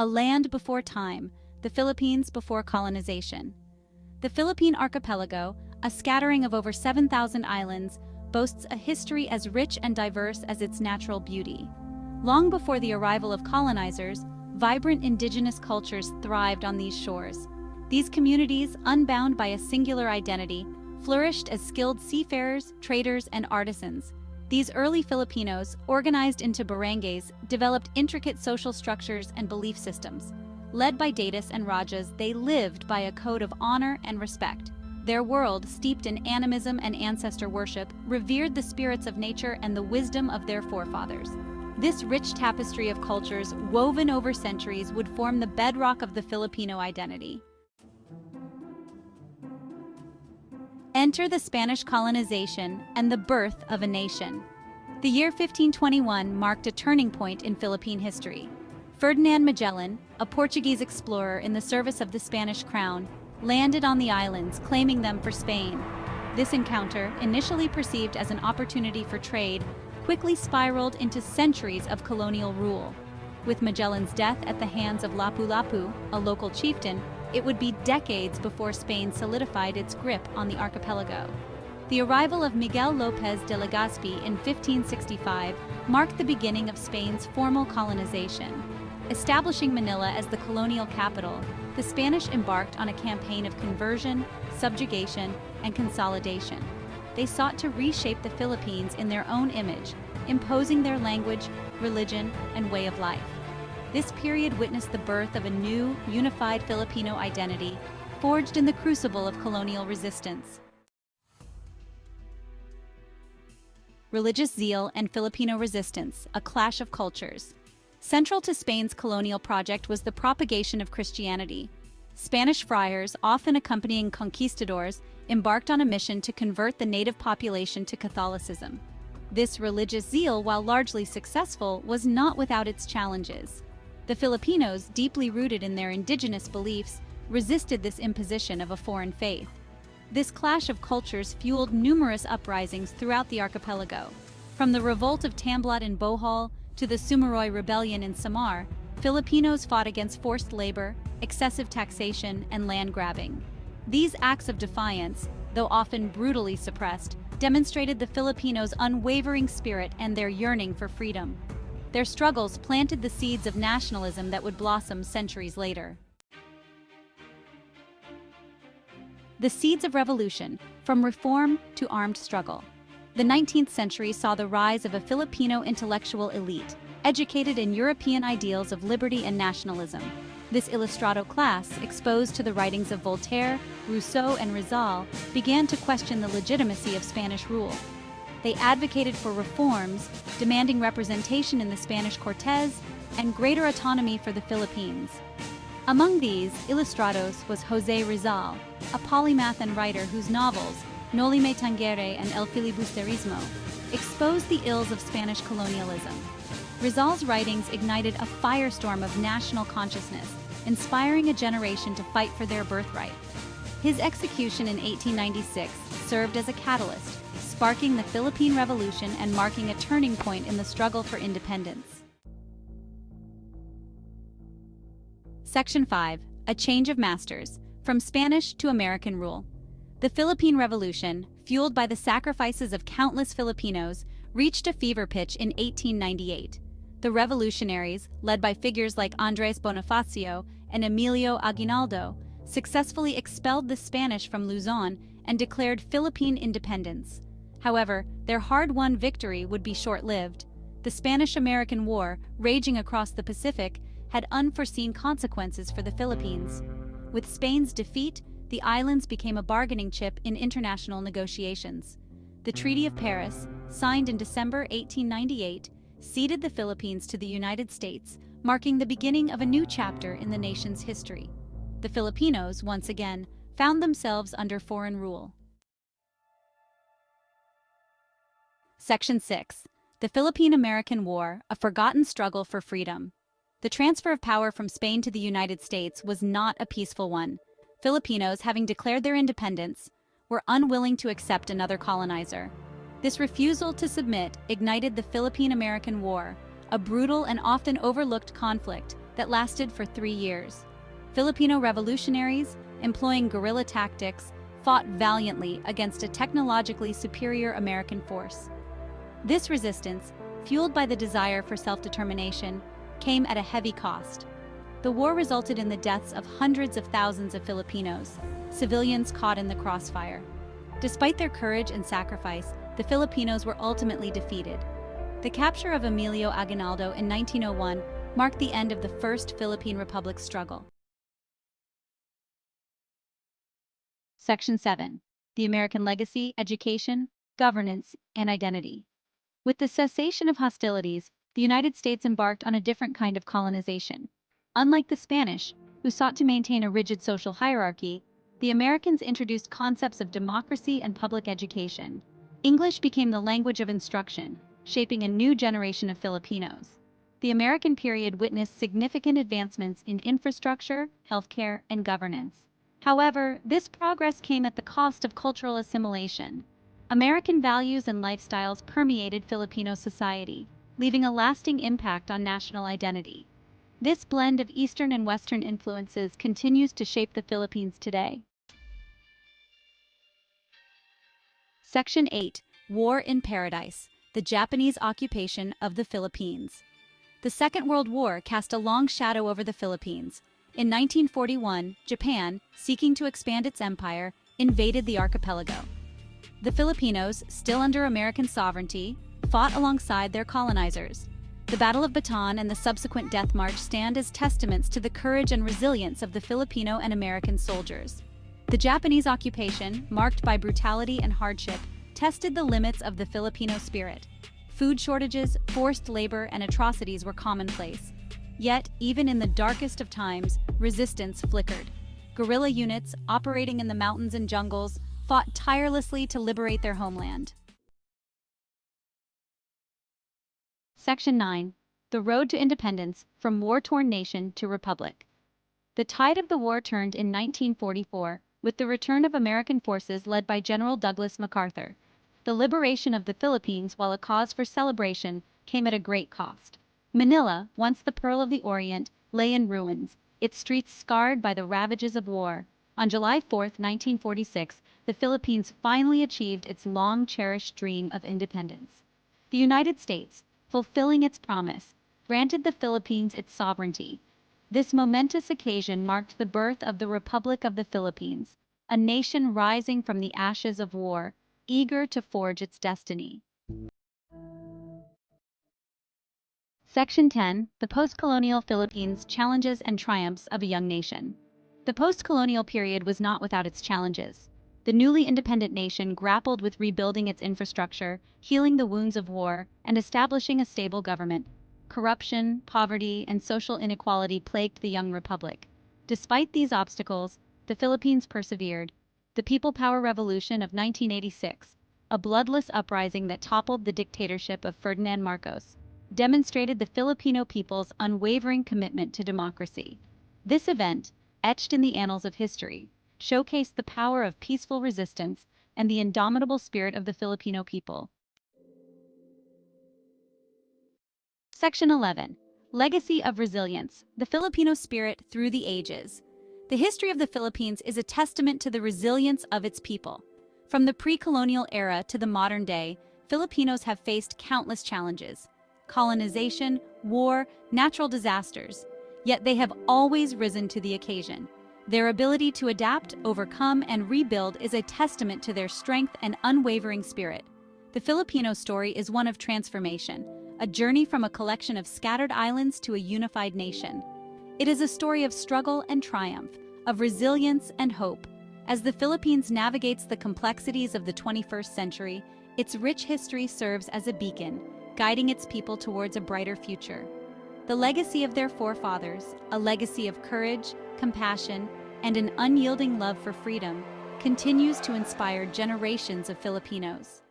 A land before time, the Philippines before colonization. The Philippine archipelago, a scattering of over 7,000 islands, boasts a history as rich and diverse as its natural beauty. Long before the arrival of colonizers, vibrant indigenous cultures thrived on these shores. These communities, unbound by a singular identity, flourished as skilled seafarers, traders, and artisans. These early Filipinos, organized into barangays, developed intricate social structures and belief systems. Led by datus and rajas, they lived by a code of honor and respect. Their world, steeped in animism and ancestor worship, revered the spirits of nature and the wisdom of their forefathers. This rich tapestry of cultures, woven over centuries, would form the bedrock of the Filipino identity. Enter the Spanish colonization and the birth of a nation. The year 1521 marked a turning point in Philippine history. Ferdinand Magellan, a Portuguese explorer in the service of the Spanish crown, landed on the islands, claiming them for Spain. This encounter, initially perceived as an opportunity for trade, quickly spiraled into centuries of colonial rule. With Magellan's death at the hands of Lapu-Lapu, a local chieftain, it would be decades before Spain solidified its grip on the archipelago. The arrival of Miguel López de Legazpi in 1565 marked the beginning of Spain's formal colonization. Establishing Manila as the colonial capital, the Spanish embarked on a campaign of conversion, subjugation, and consolidation. They sought to reshape the Philippines in their own image, imposing their language, religion, and way of life. This period witnessed the birth of a new, unified Filipino identity, forged in the crucible of colonial resistance. Religious zeal and Filipino resistance, a clash of cultures. Central to Spain's colonial project was the propagation of Christianity. Spanish friars, often accompanying conquistadors, embarked on a mission to convert the native population to Catholicism. This religious zeal, while largely successful, was not without its challenges. The Filipinos, deeply rooted in their indigenous beliefs, resisted this imposition of a foreign faith. This clash of cultures fueled numerous uprisings throughout the archipelago. From the revolt of Tamblat in Bohol to the Sumuroy Rebellion in Samar, Filipinos fought against forced labor, excessive taxation, and land grabbing. These acts of defiance, though often brutally suppressed, demonstrated the Filipinos' unwavering spirit and their yearning for freedom. Their struggles planted the seeds of nationalism that would blossom centuries later. The seeds of revolution, from reform to armed struggle. The 19th century saw the rise of a Filipino intellectual elite, educated in European ideals of liberty and nationalism. This Ilustrado class, exposed to the writings of Voltaire, Rousseau, and Rizal, began to question the legitimacy of Spanish rule. They advocated for reforms, demanding representation in the Spanish Cortes and greater autonomy for the Philippines. Among these Ilustrados was José Rizal, a polymath and writer whose novels, Noli Me Tangere and El Filibusterismo, exposed the ills of Spanish colonialism. Rizal's writings ignited a firestorm of national consciousness, inspiring a generation to fight for their birthright. His execution in 1896 served as a catalyst, sparking the Philippine Revolution and marking a turning point in the struggle for independence. Section 5. A change of masters, from Spanish to American rule. The Philippine Revolution, fueled by the sacrifices of countless Filipinos, reached a fever pitch in 1898. The revolutionaries, led by figures like Andrés Bonifacio and Emilio Aguinaldo, successfully expelled the Spanish from Luzon and declared Philippine independence. However, their hard-won victory would be short-lived. The Spanish-American War, raging across the Pacific, had unforeseen consequences for the Philippines. With Spain's defeat, the islands became a bargaining chip in international negotiations. The Treaty of Paris, signed in December 1898, ceded the Philippines to the United States, marking the beginning of a new chapter in the nation's history. The Filipinos, once again, found themselves under foreign rule. Section 6. The Philippine-American War, a forgotten struggle for freedom. The transfer of power from Spain to the United States was not a peaceful one. Filipinos, having declared their independence, were unwilling to accept another colonizer. This refusal to submit ignited the Philippine-American War, a brutal and often overlooked conflict that lasted for 3 years. Filipino revolutionaries, employing guerrilla tactics, fought valiantly against a technologically superior American force. This resistance, fueled by the desire for self-determination, came at a heavy cost. The war resulted in the deaths of hundreds of thousands of Filipinos, civilians caught in the crossfire. Despite their courage and sacrifice, the Filipinos were ultimately defeated. The capture of Emilio Aguinaldo in 1901 marked the end of the First Philippine Republic's struggle. Section 7. The American Legacy, Education, Governance, and Identity. With the cessation of hostilities, the United States embarked on a different kind of colonization. Unlike the Spanish, who sought to maintain a rigid social hierarchy, the Americans introduced concepts of democracy and public education. English became the language of instruction, shaping a new generation of Filipinos. The American period witnessed significant advancements in infrastructure, healthcare, and governance. However, this progress came at the cost of cultural assimilation. American values and lifestyles permeated Filipino society, leaving a lasting impact on national identity. This blend of Eastern and Western influences continues to shape the Philippines today. Section 8. War in Paradise, the Japanese occupation of the Philippines. The Second World War cast a long shadow over the Philippines. In 1941, Japan, seeking to expand its empire, invaded the archipelago. The Filipinos, still under American sovereignty, fought alongside their colonizers. The Battle of Bataan and the subsequent Death March stand as testaments to the courage and resilience of the Filipino and American soldiers. The Japanese occupation, marked by brutality and hardship, tested the limits of the Filipino spirit. Food shortages, forced labor, and atrocities were commonplace. Yet, even in the darkest of times, resistance flickered. Guerrilla units, operating in the mountains and jungles, fought tirelessly to liberate their homeland. Section 9. The Road to Independence, from War-Torn Nation to Republic. The tide of the war turned in 1944, with the return of American forces led by General Douglas MacArthur. The liberation of the Philippines, while a cause for celebration, came at a great cost. Manila, once the Pearl of the Orient, lay in ruins, its streets scarred by the ravages of war. On July 4, 1946, the Philippines finally achieved its long-cherished dream of independence. The United States, fulfilling its promise, granted the Philippines its sovereignty. This momentous occasion marked the birth of the Republic of the Philippines, a nation rising from the ashes of war, eager to forge its destiny. Section 10. The Post-Colonial Philippines, Challenges and Triumphs of a Young Nation. The post-colonial period was not without its challenges. The newly independent nation grappled with rebuilding its infrastructure, healing the wounds of war, and establishing a stable government. Corruption, poverty, and social inequality plagued the young republic. Despite these obstacles, the Philippines persevered. The People Power Revolution of 1986, a bloodless uprising that toppled the dictatorship of Ferdinand Marcos, demonstrated the Filipino people's unwavering commitment to democracy. This event, etched in the annals of history, showcased the power of peaceful resistance and the indomitable spirit of the Filipino people. Section 11. Legacy of Resilience, the Filipino Spirit Through the Ages. The history of the Philippines is a testament to the resilience of its people. From the pre-colonial era to the modern day, Filipinos have faced countless challenges: colonization, war, natural disasters. Yet they have always risen to the occasion. Their ability to adapt, overcome, and rebuild is a testament to their strength and unwavering spirit. The Filipino story is one of transformation, a journey from a collection of scattered islands to a unified nation. It is a story of struggle and triumph, of resilience and hope. As the Philippines navigates the complexities of the 21st century, its rich history serves as a beacon, guiding its people towards a brighter future. The legacy of their forefathers, a legacy of courage, compassion, and an unyielding love for freedom, continues to inspire generations of Filipinos.